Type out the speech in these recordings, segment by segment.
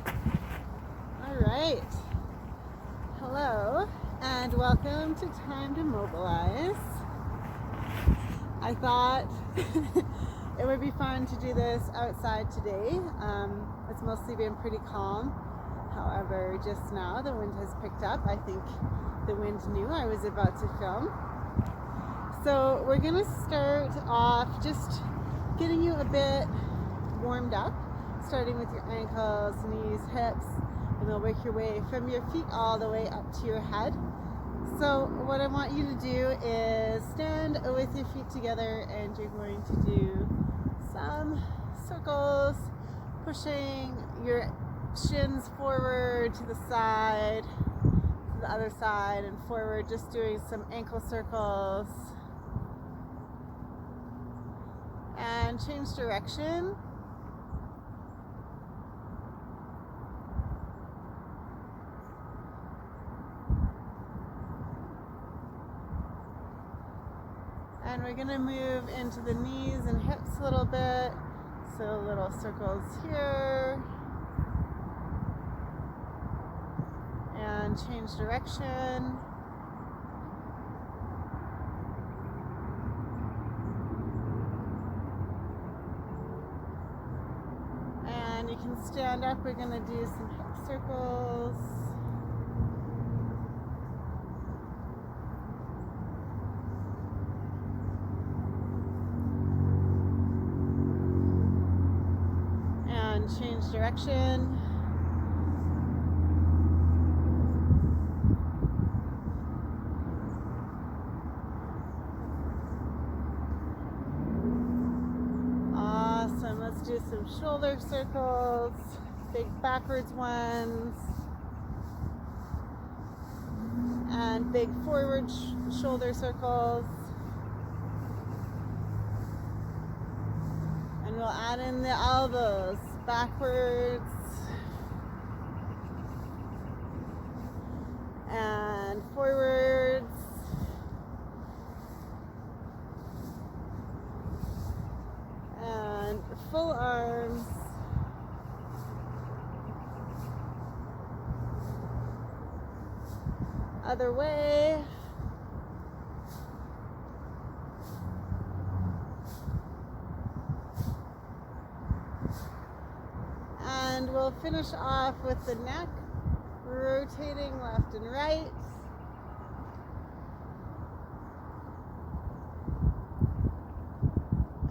All right. Hello, and welcome to Time to Mobilize. I thought it would be fun to do this outside today. It's mostly been pretty calm. However, just now the wind has picked up. I think the wind knew I was about to film. So we're going to start off just getting you a bit warmed up, starting with your ankles, knees, hips, and then work your way from your feet all the way up to your head. So what I want you to do is stand with your feet together, and you're going to do some circles, pushing your shins forward to the side, to the other side, and forward, just doing some ankle circles. And change direction. And we're going to move into the knees and hips a little bit. So little circles here. And change direction. And you can stand up. We're going to do some hip circles. And change direction. Awesome. Let's do some shoulder circles, big backwards ones, and big forward shoulder circles. And we'll add in the elbows, backwards and forwards. And full arms. Other way. And we'll finish off with the neck, rotating left and right.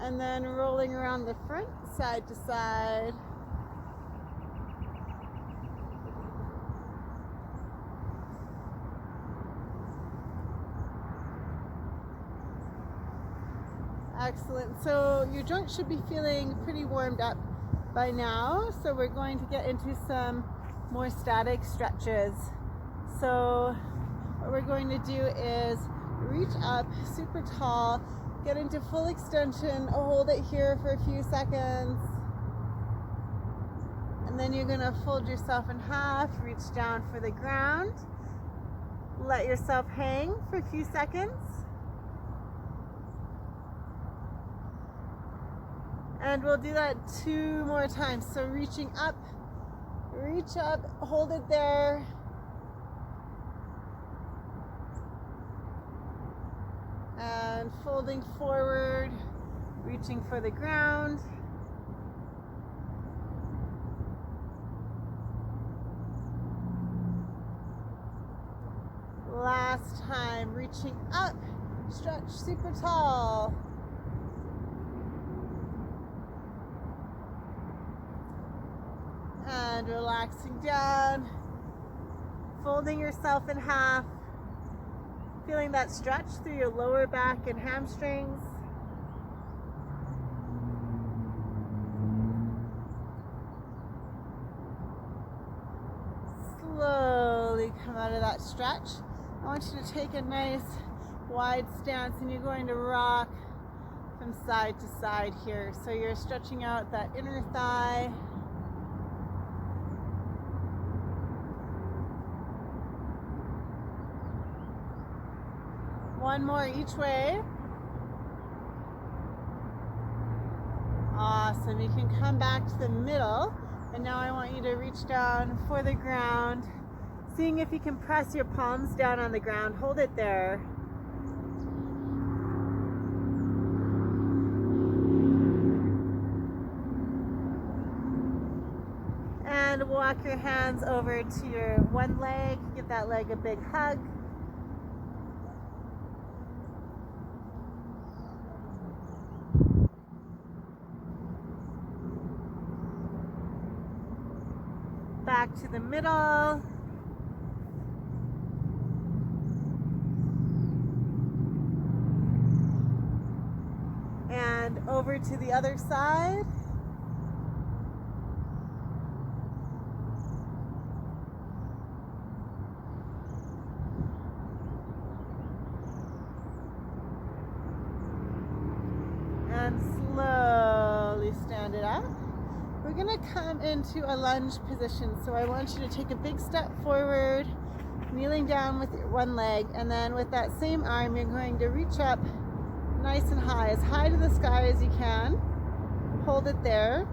And then rolling around the front, side to side. Excellent. So your joints should be feeling pretty warmed up by now. So we're going to get into some more static stretches. So what we're going to do is reach up super tall, get into full extension, hold it here for a few seconds, and then you're going to fold yourself in half, reach down for the ground, let yourself hang for a few seconds, and we'll do that 2 more times. So reaching up, reach up, hold it there, and folding forward, reaching for the ground. Last time, reaching up, stretch super tall. And relaxing down, folding yourself in half. Feeling that stretch through your lower back and hamstrings. Slowly come out of that stretch. I want you to take a nice wide stance, and you're going to rock from side to side here. So you're stretching out that inner thigh. One more each way. Awesome. You can come back to the middle And now I want you to reach down for the ground, seeing if you can press your palms down on the ground. Hold it there. And walk your hands over to your one leg. Give that leg a big hug. Back to the middle. And over to the other side. And slowly stand it up. We're gonna come into a lunge position. So I want you to take a big step forward, kneeling down with your one leg, and then with that same arm, you're going to reach up nice and high, as high to the sky as you can. Hold it there.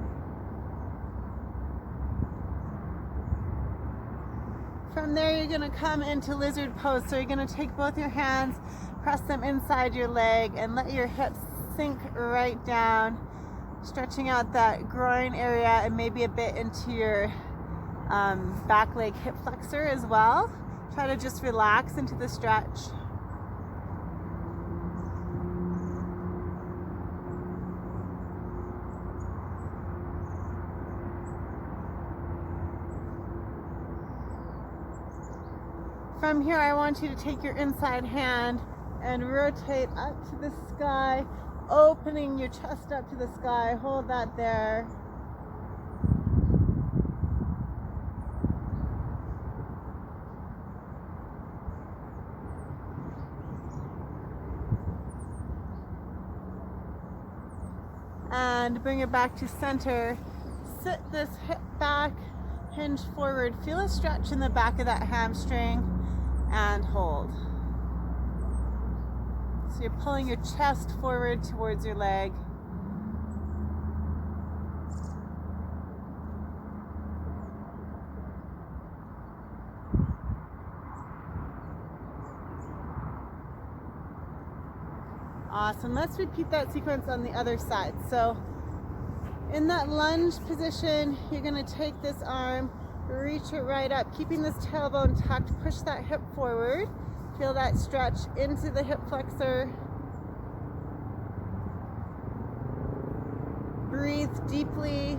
From there, you're gonna come into lizard pose. So you're gonna take both your hands, press them inside your leg, and let your hips sink right down, stretching out that groin area and maybe a bit into your back leg hip flexor as well. Try to just relax into the stretch. From here, I want you to take your inside hand and rotate up to the sky, opening your chest up to the sky. Hold that there. And bring it back to center. Sit this hip back, hinge forward. Feel a stretch in the back of that hamstring and hold. So you're pulling your chest forward towards your leg. Awesome. Let's repeat that sequence on the other side. So in that lunge position, you're going to take this arm, reach it right up, keeping this tailbone tucked, push that hip forward. Feel that stretch into the hip flexor. Breathe deeply.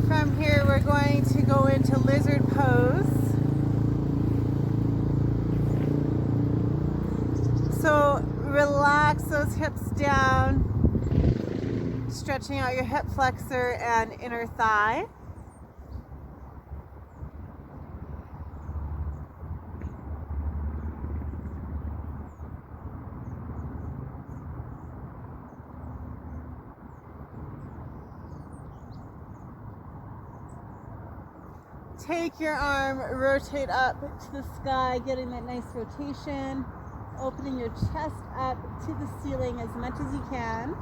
From here, we're going to go into lizard pose. So relax those hips down, stretching out your hip flexor and inner thigh. Take your arm, rotate up to the sky, getting that nice rotation, opening your chest up to the ceiling as much as you can.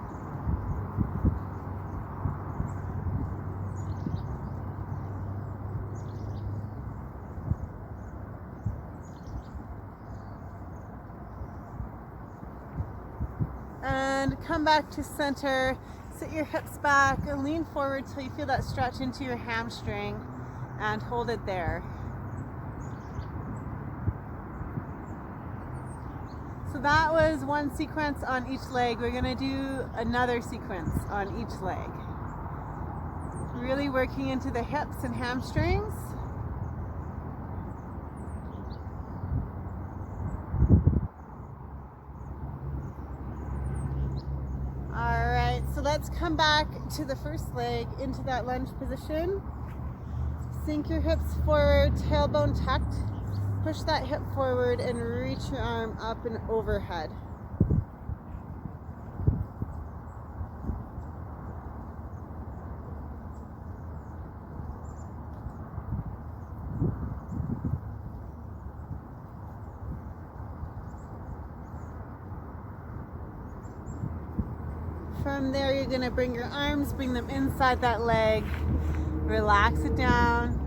And come back to center, sit your hips back and lean forward till you feel that stretch into your hamstring and hold it there. So that was one sequence on each leg. We're going to do another sequence on each leg. Really working into the hips and hamstrings. All right, so let's come back to the first leg into that lunge position. Sink your hips forward, tailbone tucked. Push that hip forward and reach your arm up and overhead. From there, you're gonna bring your arms, bring them inside that leg, relax it down.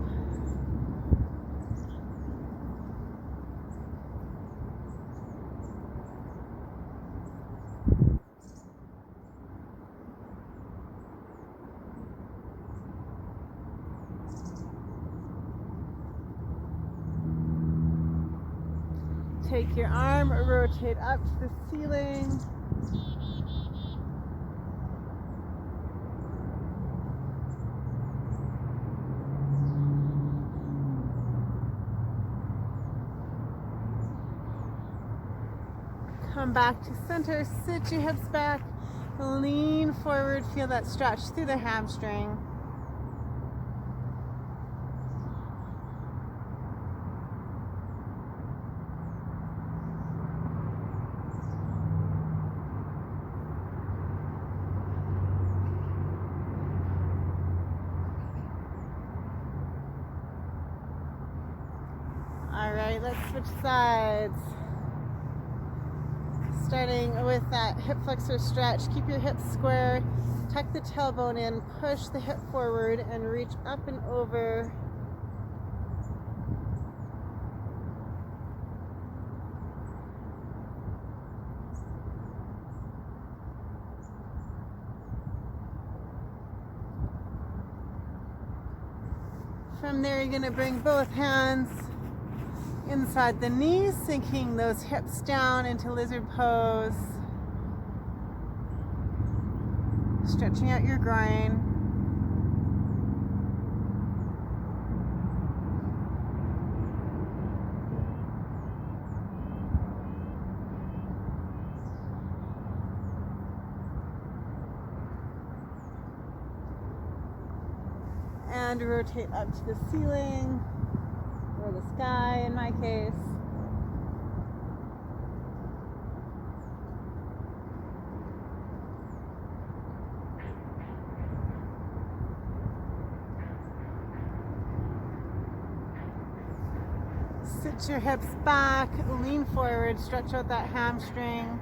Take your arm, rotate up to the ceiling. Come back to center, sit your hips back, lean forward, feel that stretch through the hamstring. All right, let's switch sides. Starting with that hip flexor stretch. Keep your hips square, tuck the tailbone in, push the hip forward and reach up and over. From there, you're gonna bring both hands inside the knees, sinking those hips down into lizard pose. Stretching out your groin. And rotate up to the ceiling, or the sky in my case. Sit your hips back, lean forward, stretch out that hamstring.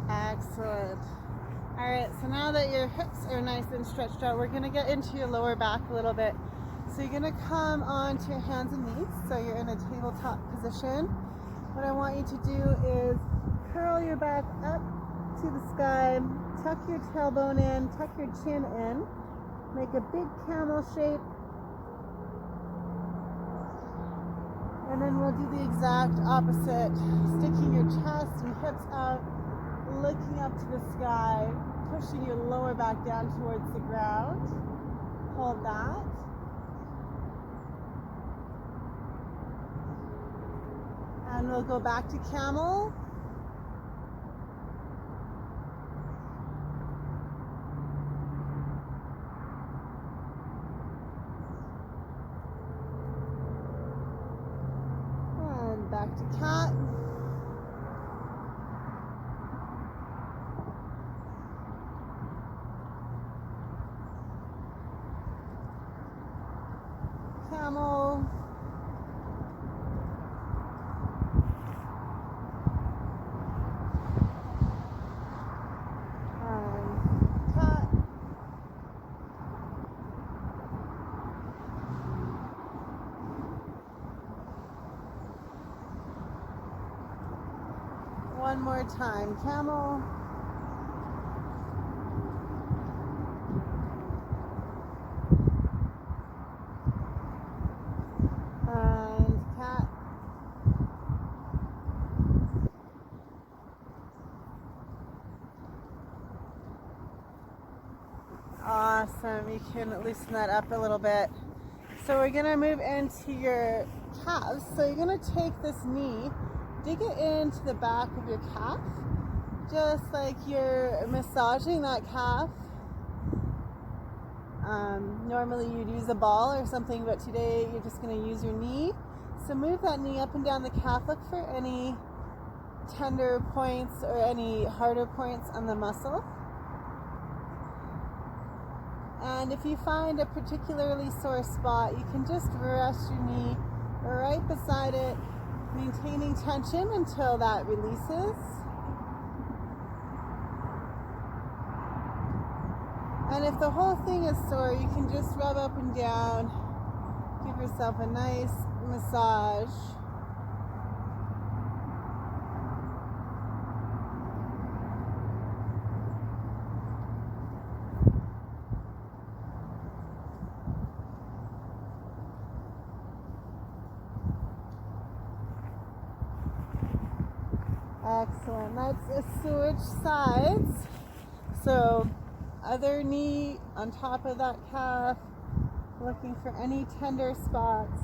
Excellent. All right, so now that your hips are nice and stretched out, we're gonna get into your lower back a little bit. So you're gonna come onto your hands and knees, so you're in a tabletop position. What I want you to do is curl your back up to the sky, tuck your tailbone in, tuck your chin in, make a big camel shape, and then we'll do the exact opposite, sticking your chest and hips out, looking up to the sky, pushing your lower back down towards the ground. Hold that. And we'll go back to camel. And back to cat. Camel. And cat. One more time, camel. Awesome, you can loosen that up a little bit. So we're gonna move into your calves. So you're gonna take this knee, dig it into the back of your calf, just like you're massaging that calf. Normally you'd use a ball or something, but today you're just gonna use your knee. So move that knee up and down the calf. Look for any tender points or any harder points on the muscle. And if you find a particularly sore spot, you can just rest your knee right beside it, maintaining tension until that releases. And if the whole thing is sore, you can just rub up and down, give yourself a nice massage. Excellent. Let's switch sides. So other knee on top of that calf, looking for any tender spots.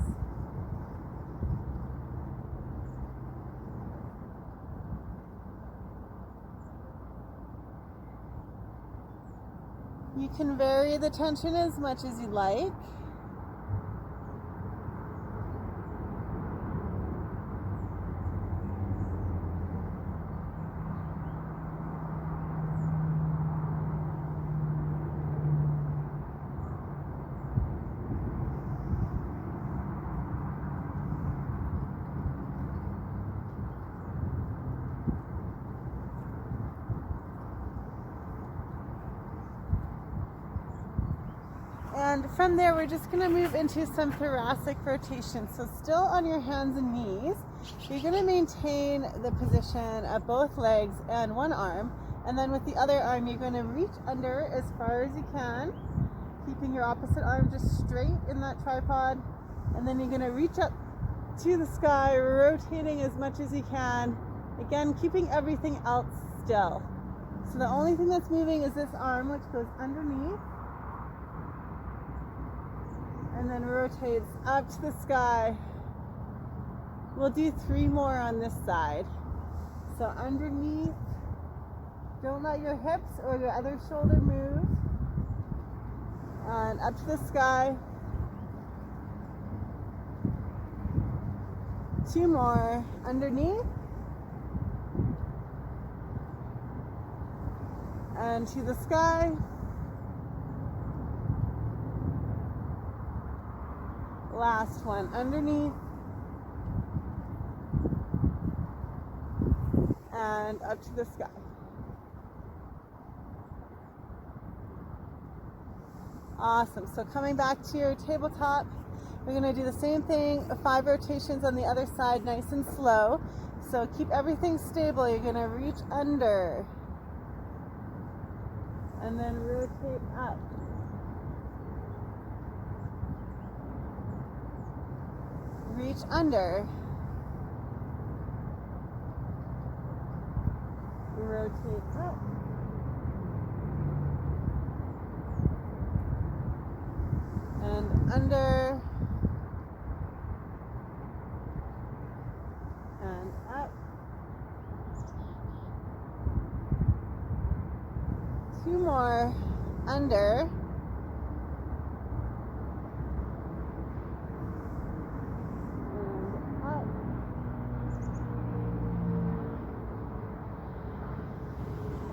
You can vary the tension as much as you like. And from there, we're just going to move into some thoracic rotation. So still on your hands and knees, you're going to maintain the position of both legs and one arm. And then with the other arm, you're going to reach under as far as you can, keeping your opposite arm just straight in that tripod. And then you're going to reach up to the sky, rotating as much as you can. Again, keeping everything else still. So the only thing that's moving is this arm, which goes underneath. And then rotates up to the sky. We'll do 3 more on this side. So underneath, don't let your hips or your other shoulder move. And up to the sky. 2 more underneath. And to the sky. Last one underneath and up to the sky. Awesome. So coming back to your tabletop, we're going to do the same thing, 5 rotations on the other side, nice and slow. So keep everything stable. You're going to reach under and then rotate up. Reach under, rotate up, and under, and up, 2 more, under,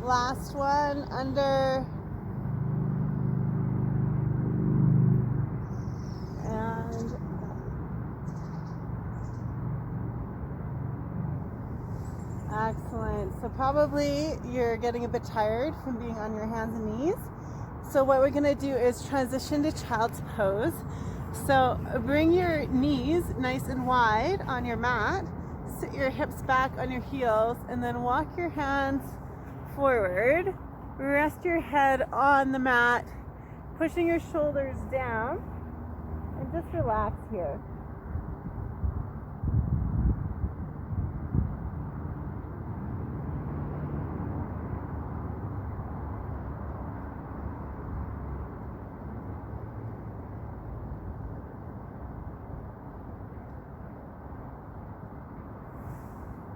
last one, under, and excellent. So probably you're getting a bit tired from being on your hands and knees. So what we're going to do is transition to child's pose. So bring your knees nice and wide on your mat, sit your hips back on your heels, and then walk your hands forward, rest your head on the mat, pushing your shoulders down, and just relax here.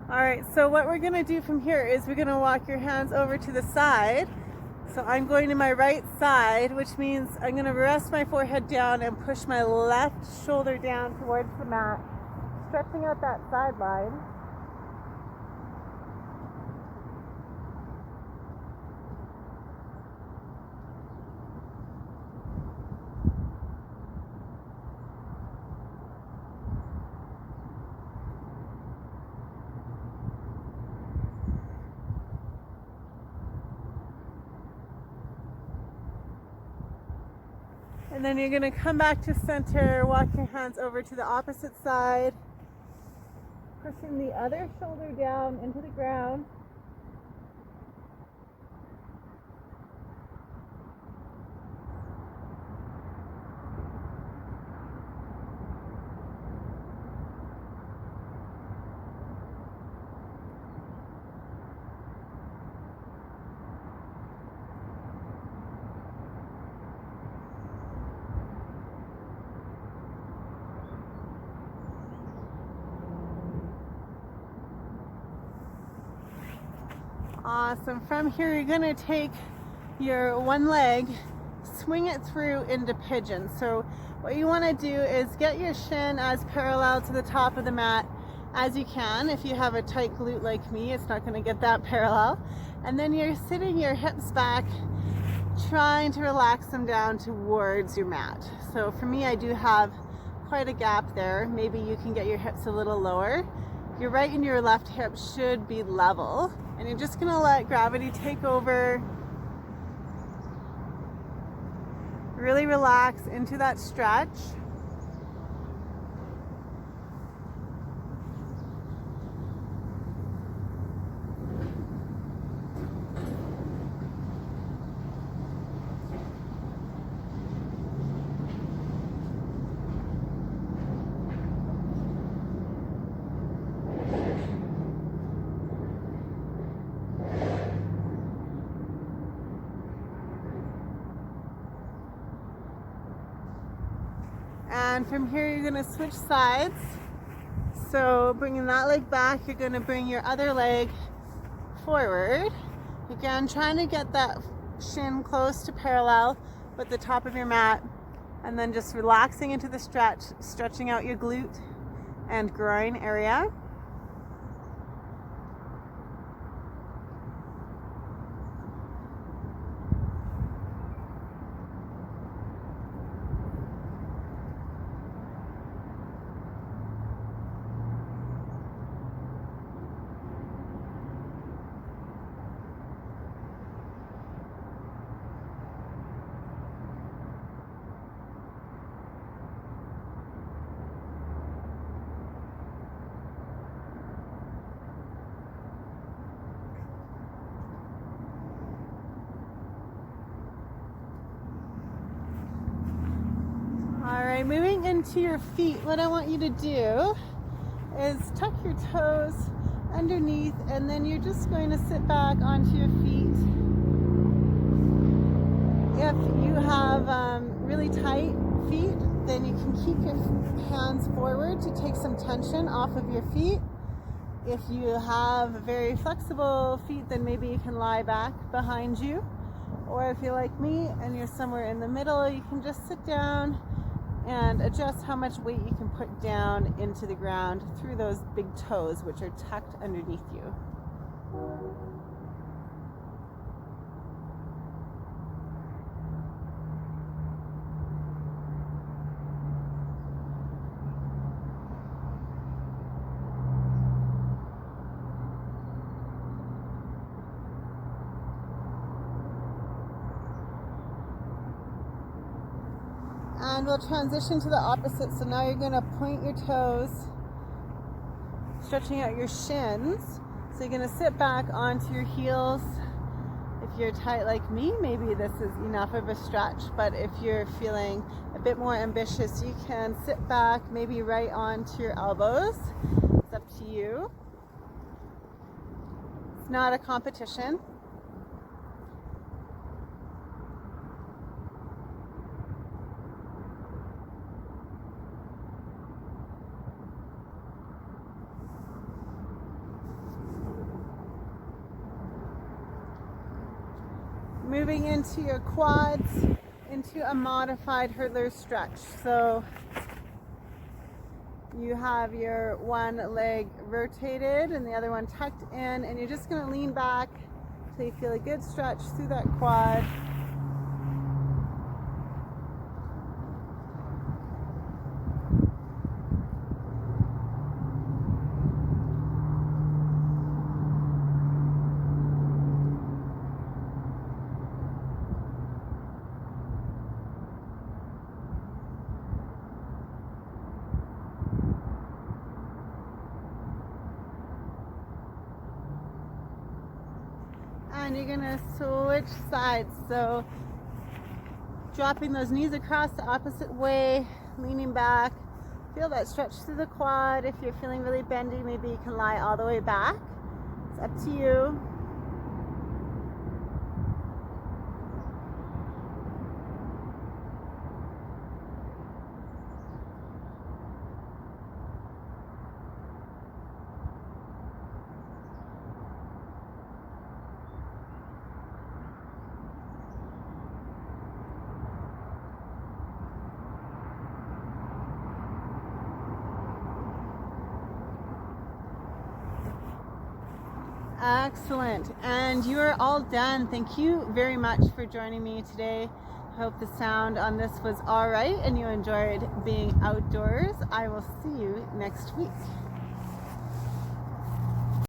Alright, so what we're going to do from here is we're going to walk your hands over to the side. So I'm going to my right side, which means I'm going to rest my forehead down and push my left shoulder down towards the mat, stretching out that sideline. And then you're going to come back to center, walk your hands over to the opposite side, pushing the other shoulder down into the ground. Awesome. From here, you're going to take your one leg, swing it through into pigeon. So what you want to do is get your shin as parallel to the top of the mat as you can. If you have a tight glute like me, it's not going to get that parallel. And then you're sitting your hips back, trying to relax them down towards your mat. So for me, I do have quite a gap there. Maybe you can get your hips a little lower. Your right and your left hip should be level. And you're just going to let gravity take over. Really relax into that stretch. And from here, you're going to switch sides. So bringing that leg back, you're going to bring your other leg forward. Again, trying to get that shin close to parallel with the top of your mat. And then just relaxing into the stretch, stretching out your glute and groin area. Alright, moving into your feet, what I want you to do is tuck your toes underneath, and then you're just going to sit back onto your feet. If you have really tight feet, then you can keep your hands forward to take some tension off of your feet. If you have very flexible feet, then maybe you can lie back behind you. Or if you're like me and you're somewhere in the middle, you can just sit down and adjust how much weight you can put down into the ground through those big toes, which are tucked underneath you. And we'll transition to the opposite. So now you're going to point your toes, stretching out your shins. So you're going to sit back onto your heels. If you're tight like me, maybe this is enough of a stretch. But if you're feeling a bit more ambitious, you can sit back, maybe right onto your elbows. It's up to you. It's not a competition. Moving into your quads, into a modified hurdler stretch. So you have your one leg rotated and the other one tucked in, and you're just going to lean back until you feel a good stretch through that quad. And you're gonna switch sides. So dropping those knees across the opposite way, leaning back. Feel that stretch through the quad. If you're feeling really bendy, maybe you can lie all the way back. It's up to you. Excellent. And you are all done. Thank you very much for joining me today. I hope the sound on this was all right and you enjoyed being outdoors. I will see you next week.